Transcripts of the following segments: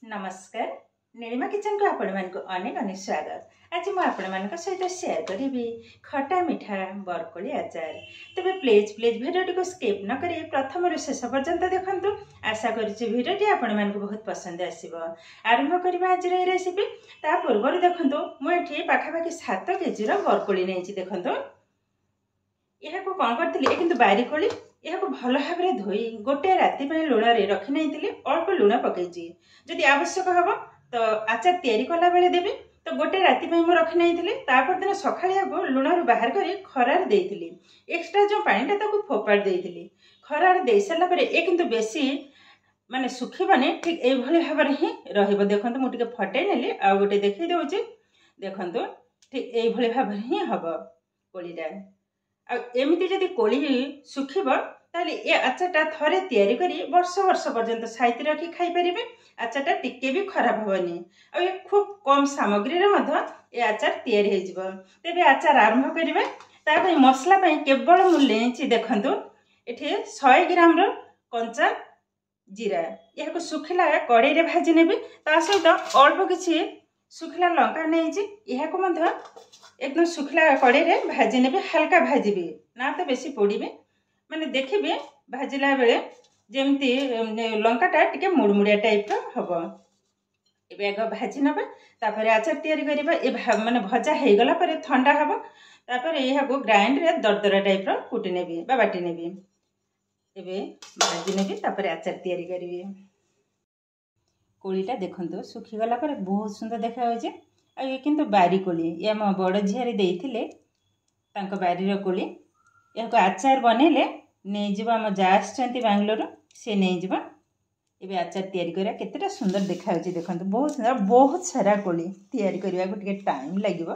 नमस्कार नीलिमा किचन को आपण मानक अनेक अनेक स्वागत। आज मु आपण मानक सहित शेयर करी खटा मिठा बरकोली आचार। तबे प्लीज वीडियो को स्किप न करी प्रथम रु शेष पर्यंत देखंतु। आशा करी वीडियो आपण मानक बहुत पसंद आसीबो। आरंभ करबा आज रेसिपी। ता पूर्व देखंतु मु एठी पाखापाखि 7 केजी रो बरकोली नेछि। देखंतु यह को कौन करथिले किंतु बारीकोली यह को भल भाव में धोई गोटे राति लुण रखी नहीं अल्प लुण पकईची। जदि आवश्यक हम तो आचार तैयारी कला बेले देवी। तो गोटे राति रखी नहीं दिन सकाळिया को लुण बाहर कर खरार देइथिली। एक्स्ट्रा जो पानी टा फोपाड़ देइथिली। खरार दे सारा पर ए किंतु बेसी माने सुखीबानी ठीक ए भली भाव में ही रहिबो। देखंतु मु टिके फटै नेली आ गोटे देखै दउची। देखंतु ठीक ए भली भाव में ही हबो कोलीटा। एमती जदि कोली सुखीब ताले ए आचारटा थरे तैयारी करी वर्ष वर्ष पर्यंत साइति रखी खाई परिबे। आचारटा टिके भी खराब होबनी। आ ये खूब कम सामग्री रे मध ए आचार तैयारी हे जिवो। तेबे आचार आरंभ करिवे। ता पई मसला पई केवल मु लेछि देखंतु एठी 100 ग्राम रो कंचा जीरा या को सुखिला कड़ाई रे भाजी नेबे। ता सहित अल्प किछि सुखिला लंका नेछि यहा को मध एकदम सुखिला कड़ाई रे भाजी नेबे। हल्का भाजीबे ना तो बेसी पोड़ीबे। माने देखिबे भाजिला बेले जेमती लंकाटा टिके मुड़मुड़िया टाइप रो हबो। एबे आग भाजी नबे तापर आचार तैयारी करबा। ए माने भजा हे गला पर ठंडा हबो। तापर एहा को ग्राइंड रे दरदरा टाइप रो कुटी नेबे बा बाटी नेबे। एबे भाजी नेबे तापर आचार तैयारी करबे। कोलीटा देखंतो सुखी गला पर बहुत सुंदर देखा होजे। आ ये किंतु बारी कोली ये मो बड़ झियारी देइथिले तांको बारी रो कोली। याको आचार बनेले नै जिबा हम जास चंती बेंगलोर से नै जिबा। एबे आचार तैयारी करिया केतेटा सुंदर देखा होची। देखंतो बहुत सारा कोली तैयारी करिया को टिके टाइम लागिबो।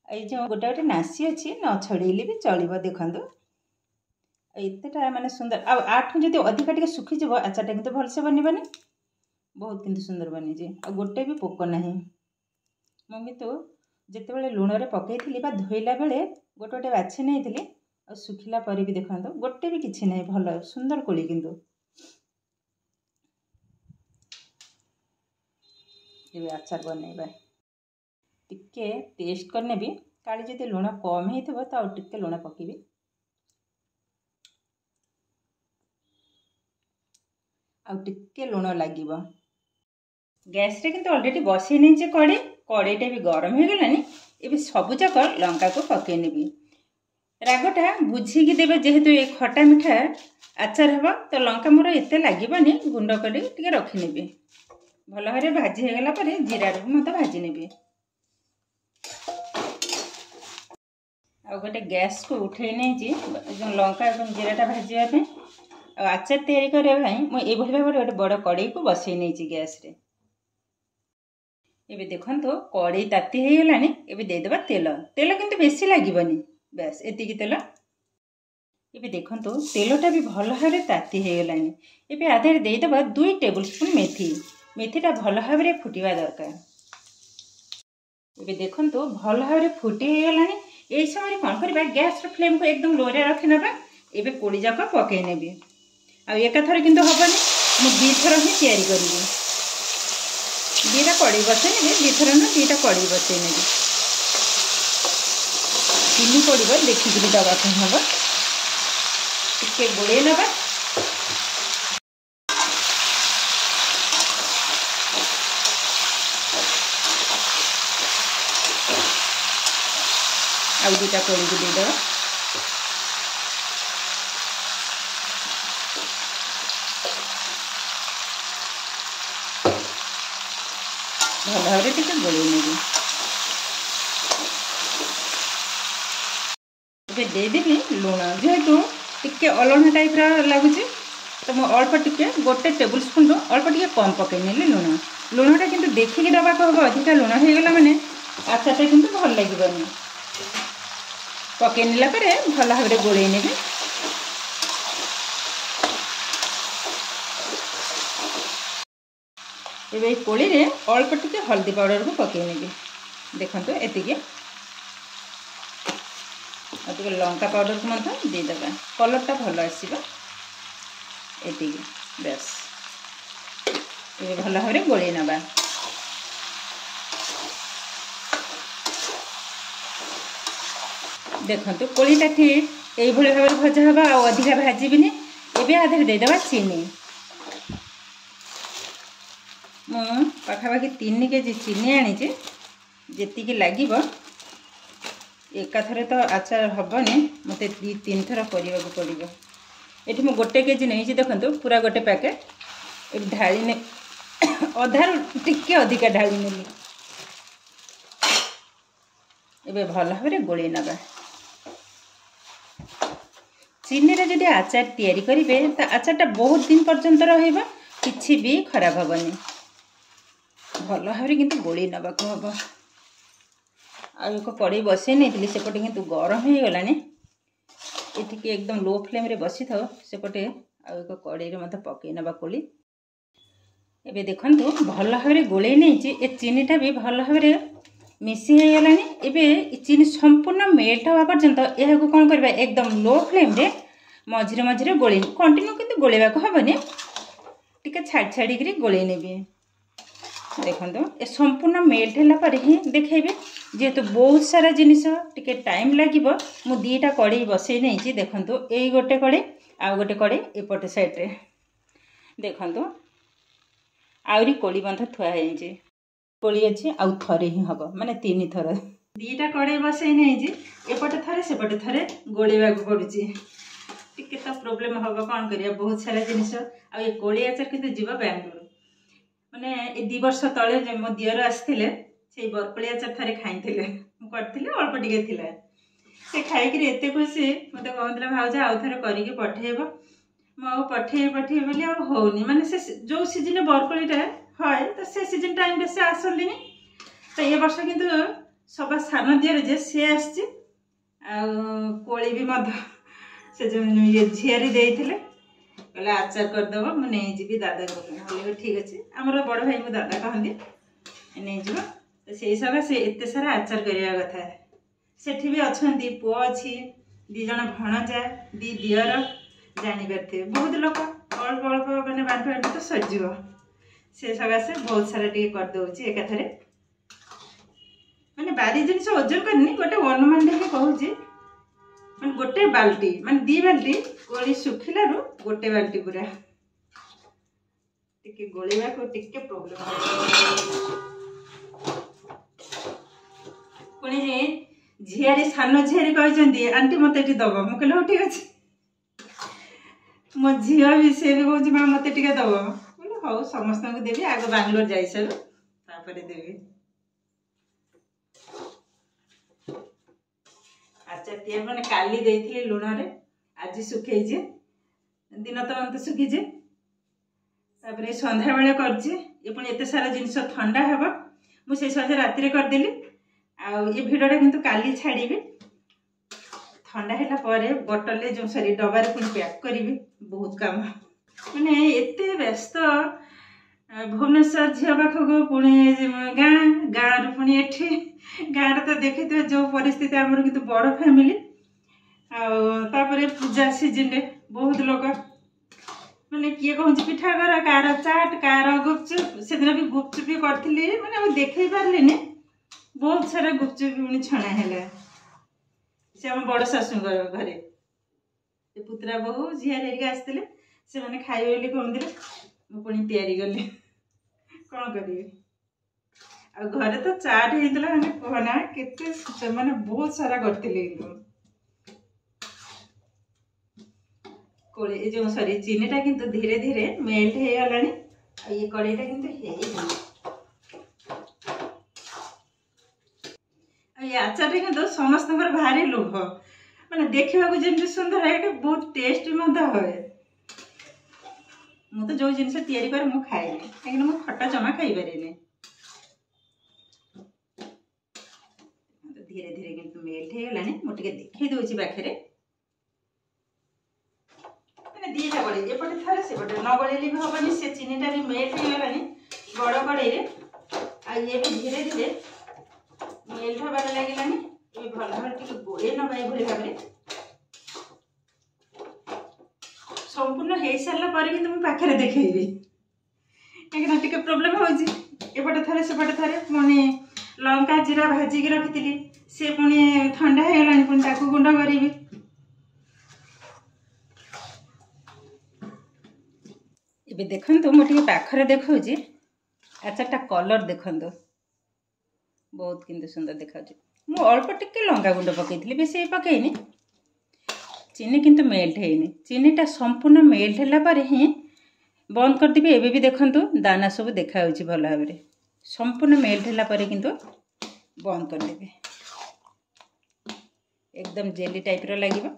ए जो गोटे गोटे नासी अछि न छड़ेली भी चलिबो। देखंतो एतेटा माने सुंदर। आ आठु जदि अधिक टिके सुखी जिवो आचारटा किंतु भल से बनिबनी। बहुत किंतु सुंदर बनी जे। आ गोटे भी पोको नाही। मम्मी तो जिते बेले लुण रे पकईथिली बा धोइला बेले गोटे गोटे बाछि नैथिली। आ सुखिला परे भी देखंतो गोटे भी किछि नै भल सुंदर कोली। किंतु ये आचार बनेबा टिके टेस्ट करने भी काली जदि लुण कम हेइथबो त टिके लुण पकेबी। आ टिके लुण लागिबो। गैस रे किंतु ऑलरेडी बसई नै जे कड़ाईटा भी गरम हो गलानी। एबे सबु जाक लंका को पकई नेबी। रागटा बुझिकी देबे जेहेतु ये खटा मिठा आचार हबा तो लंका मोर एते लागीबनी। गुंड करी टिके रखी नेबी। भल भारे भाजी हे गला परे जीरा रो मत भाजी नेबी। आ गोटे गैस को उठै नै जी जो लंका एवं जीराटा भाजीबा पे। आ आचार तैयारी करे भाई मु ए भली भाबरे गोटे बड़ कड़ाई को बसई नै जी गैस रे। एबे देखंतो कड़ाई ताती हे गलानी। एबे दे देबा तेल। तेल किंतु बेसी लागिबनी बस एति की तेल। एबे देखंतो तेलटा भी भल भाबरे ताती हे गलानी। एबे आधे दे देबा 2 टेबलस्पून मेथी। मेथीटा भल भाबरे फुटिबा दरकार। एबे देखंतो भल भाबरे फुटी हे गलानी। एई समय कोन करबा गैस रो फ्लेम को एकदम लो रे रखि नबा। एबे कोली जाक पकई नेबी। आ एका थरे किंतु हबनी मु दी थर ही तैयारी करबी। दीटा कड़ी बसई नेबी। दी थर न दीटा कड़ी बसई नेबी। चीनी पड़ो देखिक दवा हम टे गोड़े नवा। आउ दुटा कोड़ी को देदेव। भल भाव टे गोड़े नेबी। देदेवी लुण जेहेतु टिके अलणा टाइप लगुच तो मुझे अल्प टिके गोटे टेबुल स्पून रो अल्प टिके कम पकई नेली लुण। लुणटा किंतु देखिकी दबा को हम अधिका लुण हो गला माने आचारटा किंतु भल लगिबनी। पकई नेला परे भल भाव में गोड़े नेबे। एबे कोली रे अल्प टिके हल्दी पाउडर को पकई नेबे। देखंतो एतिके और लंका पाउडर को मत देदेबा। कलरटा भल आसो। ये बस ये भल भाव गोल नवा। देखो कोलीटा ठीक यही भाव भजा हवा अधिका भाजबिनी। एबे आधे देदेबा चीनी। मु पाखापाखि 3 केजी चीनी आनी जी लगे एकाथरे तो आचार हबनी मत 2-3 थर करने पड़ो। ये मुझे 1 केजी नहीं देखो पूरा गोटे पैकेट ये ढाली ने अधार टिके अधिका ढाली नेली। एबे भल भाव गोल नवा। चीनी रे जदि आचार तैयारी करेंगे तो आचारटा बहुत दिन पर्यंत रहिबा किछि भी खराब हेबनी। भल भाव किंतु गोल नवा को हम आउ एक कड़े बसई नहीं सेपटे किंतु गरम हो गलानी। ये एकदम लो फ्लेम रे बसी था सेपटे आउ एक कड़े मत पकई नवा कोली। एबे देखंतु भल भाव गोल नहीं ए चीनीटा भी भल भाव मिसी हो गलानी। एबे चीनी संपूर्ण मेल्ट हवा पर्यंत यह कौन करबा एकदम लो फ्लेम रे मझिरे मझिरे गोल कंटिन्यू किंतु गोलेबा को हबनी टिके छाड़ छाड़ी गोल नेबी। देखो ए संपूर्ण मेल्ट है पर ही देखेबे जेहेतु बहुत सारा जिनिस टिके टाइम लगे। मु 2टा कड़े बसई नहीं देखो यही गोटे कड़े आउ गोटे कड़े एपटे साइड रे देखो आहरी कोली बंध थुआ कोली अच्छी आउ थरे ही हम माने 3 थर 2टा कड़े बसई नहीं एपटे थरे सेपटे थरे गोलेबा को पड़ुची। टिके तो प्रोब्लेम हम कौन करिया बहुत सारा जिनिस आ ये कोली आचार किंतु जीवा बेंगलुरु माने ए 2 वर्ष तले मो दियर आसथिले से बरकोली आचार थारे खाइथिले मु करथिले अल्प टिके थिला से खाई कि एते खुशी मते कहंतला भाउजा आउ थरे करिके पठेबो मो पठे बोली आ होनी माने से जो सीजन बरकोलीटा है तो से सीजन टाइम बेस आसंदिनी। तो ये वर्ष किंतु सबा सान दियर जे से आसी कोली भी मध से जो ये झियारी देइथिले कहले आचार करदेव मु नहीं जी दादा कहले ठीक अच्छे आमर बड़ भाई मो दादा कहती नहीं जीव। तो से सब से एत सारा आचार करवा कथा सेठी भी अच्छा पुओ अच्छी 2 जन भणजा 2 दियर जापारे बहुत लोक अल्प अल्प मैंने बांट बांट तो सजीव से सकाशे बहुत सारा टे करदे एकाथरे मैंने बारी जिन ओजन करनी गोटे अनुमान देखिए कहूँ मैं गोटे बाल्टी मान 2 बाल्टी कोली सुखिल गोटे बाल्टी पूरा टिके गोलेबा को टिके प्रोब्लेम पुणी झियारी सान झियारी कहते आंटी मत दब मु कहले हो ठीक अच्छे मो झी भी सी भी कहूँ माँ मत दब बोले हौ समस्त को देवी आग बांगलोर जाई सारू तापरे देवी। आचार तैयार मैंने काली देइथिले लुण रे आज सुखेजे दिन तो सुखीजे तापरे संध्या बेले करजे ये पुणी एते सारा जिनिस ठंडा हेबा मु से संध्या राति रे करदेली आ ये भिडियोटा किंतु काली छाड़ीबी ठंडा हैला परे बोतल रे जो सरी डबा रे पुणी पैक करिवि बहुत काम माने एते व्यस्त भुवनेश्वर झिया पाखक पुणी गाँ रु पुणी एठी गाँव तो देखते जो परिस्थिति आमर किंतु बड़ फैमिली आपर पूजा सीजन रे बहुत लोग मैंने किए कहूँ पिठा कर कार चाट कार गुपचुप से दिन भी गुपचुप भी करी मैंने देखे पारे बहुत सारा गुपचुप भी छणा है से आम बड़ शाशु घरे पुतरा बहु झील आसते से मैंने खाइबे बोली कहते मु पुणी तैयारी गली कौन करी आ घरे तो चाट होता मैंने कहना केते मैंने बहुत सारा करते कोड़े जो सॉरी चीनीटा किंतु धीरे धीरे मेल्ट हो गलानी ये कड़ईटा किंतु ये आचार किंतु समस्त भारी लोभ मैंने देखा जमी सुंदर है बहुत टेस्ट हुए मु तो जो जिन तैयारी कर मु खाए कहीं मु खटा जमा खाई पारे धीरे धीरे किंतु मेल्ट हो गलानी मुझे देखई दूसरी पाखे मैंने 2टा कड़े एपटे थे सेपटे न गड़े भी हेनी से चीनीटा भी मेल्ट हो गलानी बड़ कड़े आ ये भी धीरे धीरे मेल्ट हबार लगे भल भाव गोड़े नवा ये भाव संपूर्ण हो सारा पर कि पाखे देखी कहीं टिके प्रोब्लेम होपटे थे सेपटे थे पुणी लंका जीरा भाजिकी रखी सी पुणी ठंडा हो गला पुणी ताकू गुंड करी ए देखु मुझे पाखरे देखा आचारटा कलर देखु बहुत किंतु सुंदर देखा मु अल्प टिके लंका गुंड पकई बेसी पकईनी चीनी किंतु मेल्ट है चीनीटा संपूर्ण मेल्ट है ही बंद करदेवी एवं भी देखु दाना सब देखा भल भाव संपूर्ण मेल्ट है किंतु बंद करदेवी एकदम जेली टाइप रो लगे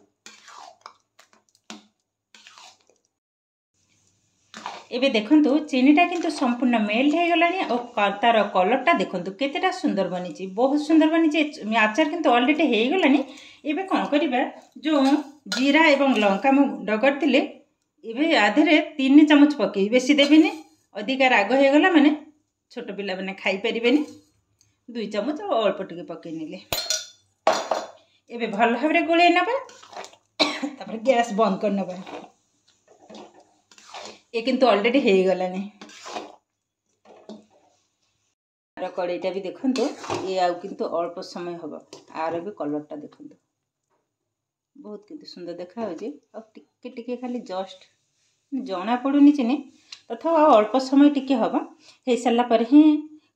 एबे देखंतु चीनीटा किंतु संपूर्ण मेल्ट हो गलानी और तार कलरटा देखंतु केतेटा सुंदर बनी बहुत सुंदर बनी आचार किंतु ऑलरेडी हो गलानी एबे कौन करिबा जो जीरा एवं लंका मु गुंड करथिले एबे आधे 3 चम्मच पकई बेसी देबेनी अधिका राग हो गला माने छोट पिला माने खाई परिबेनी 2 चम्मच और अल्प टिके पकई निले एबे भल भाबरे गोळे नबा तापर गैस बंद कर नबा ये किंतु ऑलरेडी हो गलानी कड़ईटा भी देखंतु ये आउ किंतु अल्प समय हम आर भी कलरटा देखंतु बहुत किंतु सुंदर देखा हो टिके खाली जस्ट जना पड़ूनी चीनी तथा अल्प समय टिके हम हो सारा पर ही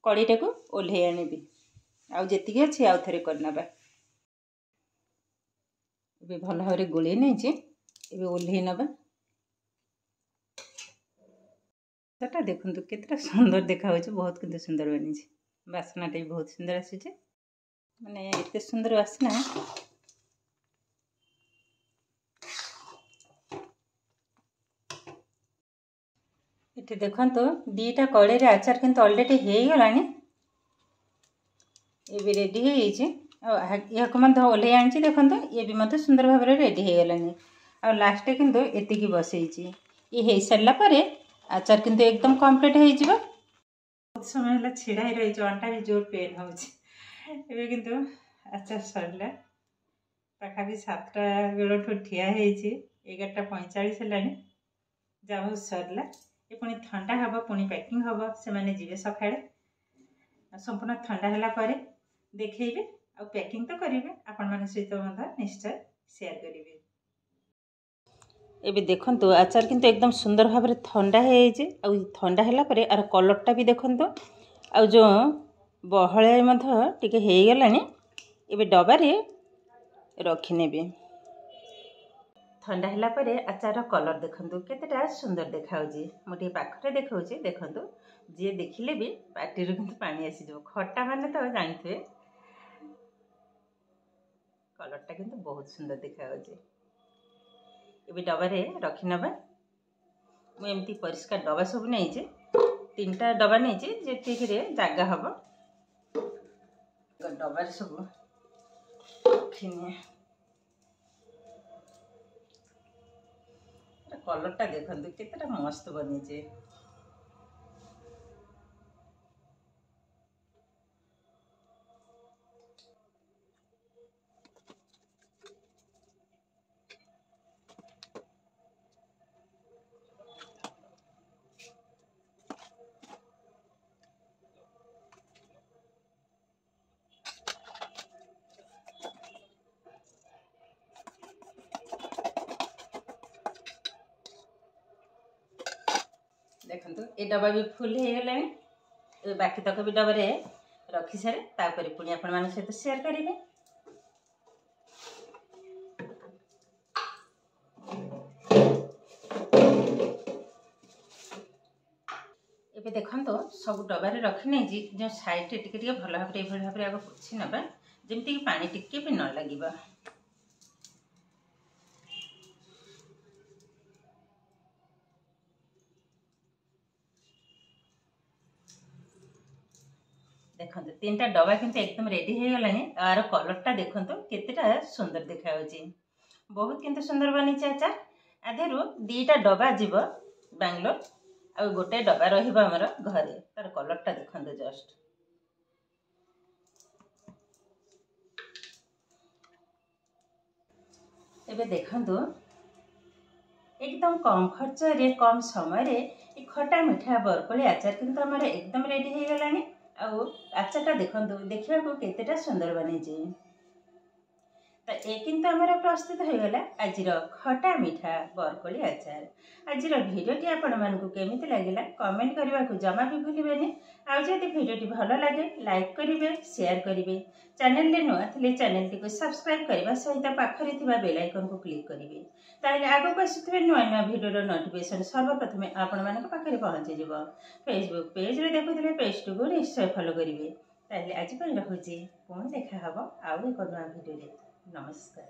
कड़ईटा को ओल्हे आनिबी आउ जेतिकी अच्छी आउ थे करना भल भाव गोले नहीं ओल्हे नबा सेटा देखंतु केतटा सुंदर देखा बहुत किंतु सुंदर बनी बासनाटा भी बहुत सुंदर आसूचे माने एते सुंदर बासना ये देखंतु दीटा कड़े आचार किंतु ऑलरेडी हो गलानी ये भी रेडी हो ओल्हे आनी देखो ये भी मत सुंदर भाव रेडी हो गलानी आ लास्ट किंतु एतिकी बसई ये हो सारा पर आचार किंतु एकदम कंप्लीट हो बहुत समय है छिड़ा ही रही अंटा भी जोर पेन हो किंतु आचार सरला पाखापि 7टा बेलू ठिया 11:45 है जहाँ सरला ये पुणी ठंडा हम पुणी पैकिंग हम से मैंने जीवे सका संपूर्ण ठंडा है देखेबे आ पैकिंग तो करेंगे आपण मान सहित निश्चय शेयर करेंगे एबे देखंतु आचार किंतु एकदम सुंदर भाव ठंडा हो ठंडा है आर कलरटा भी देखंतु आ जो बहलिया मध्य टिके हो गलानी एबे डबारे रखिनेबे ठंडा है पर आचार कलर देखंतु केतेटा सुंदर देखा मुझे पाखरे देखा देखंतु जी देखिले भी पार्टी किंतु पानी आसीज खट्टा माने तो जानते कलरटा किंतु बहुत सुंदर देखा ये डबारे रखी नबा मुझे परिष्कार डबा सब नहीं 3टा डबा नहीं जी जगह हम डबार सब रखिने कलरटा देखंतु केतेटा मस्त बनी देखंतु ये डब्बा भी फुल हो गलानी बाकी तक भी डब्बे रखी सारे तापर पुणी आपण मान सहित शेयर करेंगे एबे देखंतु सब डब्बारे रखी नहीं जो साइड टिके भल भाव ये भाव आगे पोछि नबा जमती कि पानी टिके भी न लगिबा देखो 3टा डब्बा किंतु एकदम रेडी हो गलानी आर कलरटा देखंतु केतेटा सुंदर देखा बहुत किंतु सुंदर बनी आचार आधेरु 2टा डब्बा जीव बेंगलोर आ गोटे डब्बा रहिबा हमर घरे तार कलरटा देखंतु जस्ट एबे देखंतु एकदम कम खर्च रे कम समय रे ये खटा मिठा बरकोली आचार किंतु हमर एकदम रेडी हो गलानी। आउ आचारटा देखंतु देखिया को केतेटा सुंदर बने जे। तो ये किंतु हमर प्रस्तुत हो गला आजिर खटा मिठा बरकोली आचार। आजिर भिडियोटी आपण मानकु केमिति लागिला कमेंट करबा को जमा भी भूलिबेनी। आ जदि भिडियोटी भलो लागे लाइक करिवे शेयर करिवे। चैनल ले नुआ थिले चैनल टी को सब्सक्राइब करबा सहित पाखरे थिबा बेल आइकन को क्लिक करिवे। ताले आगो को आसुथिबे नुआ नुआ भिडियो नोटिफिकेशन सर्वप्रथमे आपण मानक पाखरे पहुंची जिवो। फेसबुक पेज रे देखुथिले पेज को निश्चय फॉलो करिवे। ताले आज पई रहुची पुणी देखा हबो आउ एक नुआ भिडियो रे। नमस्कार।